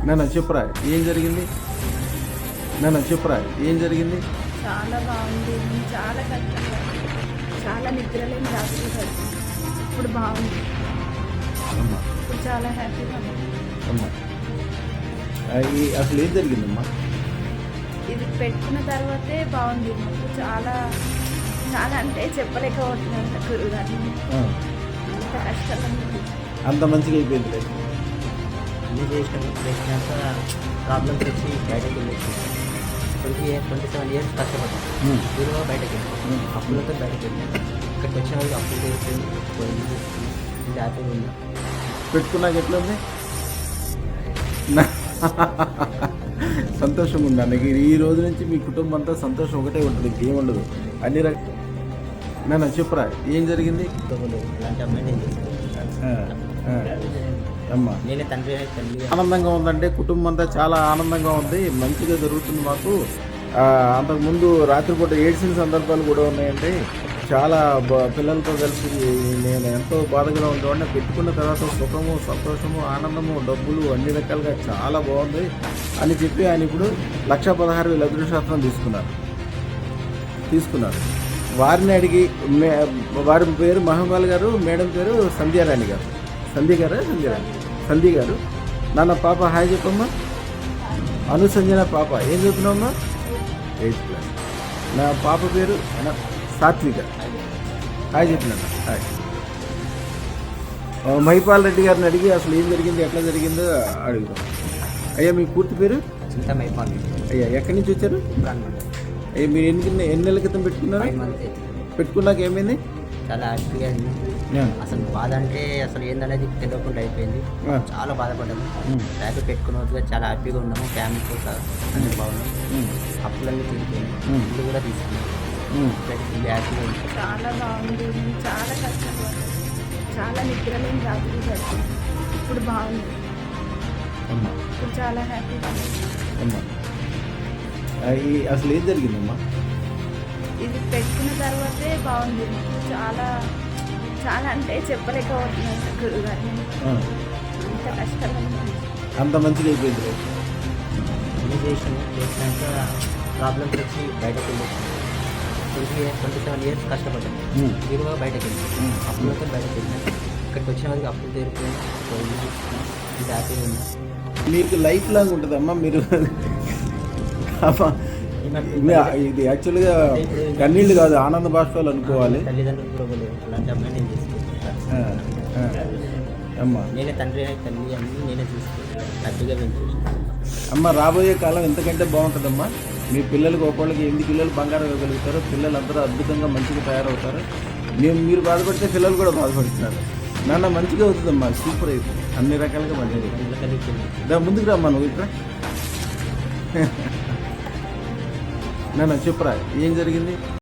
నాన్న చెప్పురా ఏం జరిగింది? నాన్న చెప్పురా ఏం జరిగింది? చాలా బాగుంది. నేను చాలా కష్టంగా, చాలా నిద్రలేని రాత్రి గడిచింది. ఇప్పుడు బాగుంది. అమ్మా ఇప్పుడు చాలా హ్యాపీగా ఉంది. అమ్మా అసలు ఏం జరిగిందమ్మా? ఇది పెట్టుకున్న తర్వాతే బాగుంది. నాకు చాలా చాలా అంటే చెప్పలేకపోతున్నాను గురుగారు. ఆ, అంత కష్టంగా ఉంది. అంత మంచిగా అయిపోయింది. అన్నీ చేసినాక ప్రాబ్లమ్స్ వచ్చి బయటకు వెళ్ళేసి 27 ఇయర్స్ కష్టపడ్డాను. హీరోగా బయటకు వెళ్ళాను. అప్పులతో బయటకు వెళ్ళాను. ఇక్కడికి వచ్చిన వాళ్ళకి అప్పులు తీరిపోయింది. ఇది హ్యాపీగా ఉంది. పెట్టుకున్నాక ఎట్లుంది? సంతోషంగా ఉంది అన్నకి. ఈ రోజు నుంచి మీ కుటుంబం అంతా సంతోషం ఒకటే ఉంటుంది, ఇంకేముండదు. అన్ని నాన్న చెప్పురా ఏం జరిగింది? కుటుంబంలో ఇలాంటి అమ్మాయి నేను చేసుకున్నాను. అమ్మా నేనే తల్లి. ఆనందంగా ఉందంటే కుటుంబం అంతా చాలా ఆనందంగా ఉంది, మంచిగా జరుగుతుంది మాకు. అంతకుముందు రాత్రిపూట ఏడ్చిన సందర్భాలు కూడా ఉన్నాయండి. చాలా పిల్లలతో కలిసి నేను ఎంతో బాధగా ఉండేవాడిని. పెట్టుకున్న తర్వాత సుఖము, సంతోషము, ఆనందము, డబ్బులు అన్ని రకాలుగా చాలా బాగుంది అని చెప్పి ఆయన ఇప్పుడు 1,16,000 అదృష్టశాస్త్రం తీసుకున్నారు. వారిని అడిగి వారి పేరు మహబాల్ గారు, మేడం పేరు సంధ్యారాణి గారు. సంధ్య గారు. నాన్న పాప హాయ్ చెప్పమ్మా. అనుసంజన పాప ఏం చెప్తున్నావమ్మా? 8th class. నా పాప పేరు సాత్విక. హాయ్ చెప్పినాను. హాయ్. మహిపాల్ రెడ్డి గారిని అడిగి అసలు ఏం జరిగింది, ఎట్లా జరిగిందో అడుగుతాం. అయ్యా మీ పూర్తి పేరు? చింతమైపోయింది. అయ్యా ఎక్కడి నుంచి వచ్చారు? అయ్యా మీరు ఎన్ని నెలల క్రితం పెట్టుకున్నారు? 5 months అయితే. పెట్టుకున్నాక ఏమైంది? చాలా హ్యాపీగా ఉంది. అసలు బాధ అంటే అసలు ఏందనేది తెలియకుండా అయిపోయింది. చాలా బాధపడ్డాము. హ్యాపీ పెట్టుకున్న రోజుగా చాలా హ్యాపీగా ఉన్నాము. ఫ్యామిలీతో సహా అన్ని బాగున్నాం. అప్పులన్నీ తీరిపోయింది. ఇల్లు కూడా తీసుకున్నాం. హ్యాపీగా ఉంది. చాలా బాగుంది. నేను చాలా కష్టంగా, చాలా నిద్రలేని రాత్రి గడిచింది. ఇప్పుడు బాగుంది. అమ్మా ఇప్పుడు చాలా హ్యాపీగా ఉంది. అమ్మా అసలు ఏం జరిగిందమ్మా? ఇది పెట్టుకున్న తర్వాతే బాగుంది. నాకు చాలా చాలా అంటే చెప్పలేకపోతున్నాను గురుగారు. అంత కష్టంగా ఉంది. అంత మంచిగా అయిపోయింది. అన్నీ చేసినాక ప్రాబ్లమ్స్ వచ్చి బయటకు వెళ్ళేసి 27 ఇయర్స్ కష్టపడ్డాను. హీరోగా బయటకు వెళ్ళాను. అప్పులతో బయటకు వెళ్ళాను. ఇక్కడికి వచ్చిన వాళ్ళకి అప్పులు తీరిపోయింది. ఇది హ్యాపీగా ఉంది. మీకు లైఫ్ లాంగ్ ఉంటుందమ్మా. మీరు ఇది యాక్చువల్గా కన్నీళ్ళు కాదు, ఆనంద బాష్పాలు అనుకోవాలి. తల్లిదండ్రులు కూడా లేవు. అలాంటి అమ్మాయి నేను చేసుకున్నాను. అమ్మా నేనే తల్లి అన్ని నేనే చూసుకున్నాను. హ్యాపీగా పెంచేసాను. అమ్మ రాబోయే కాలం ఎంతకంటే బాగుంటుందమ్మా. మీ పిల్లలకి ఒకళ్ళకి 8 కిలోలు బంగారం ఇవ్వగలుగుతారు. పిల్లలందరూ అద్భుతంగా మంచిగా తయారవుతారు. మీరు బాధపడితే పిల్లలు కూడా బాధపడుతున్నారు. నాన్న మంచిగా అవుతుందమ్మా, సూపర్ అవుతుంది, అన్ని రకాలుగా మంచిగా అవుతుంది. ముందుకు రమ్మా నువ్వు ఇక్కడ. నాన్న చెప్పురా ఏం జరిగింది?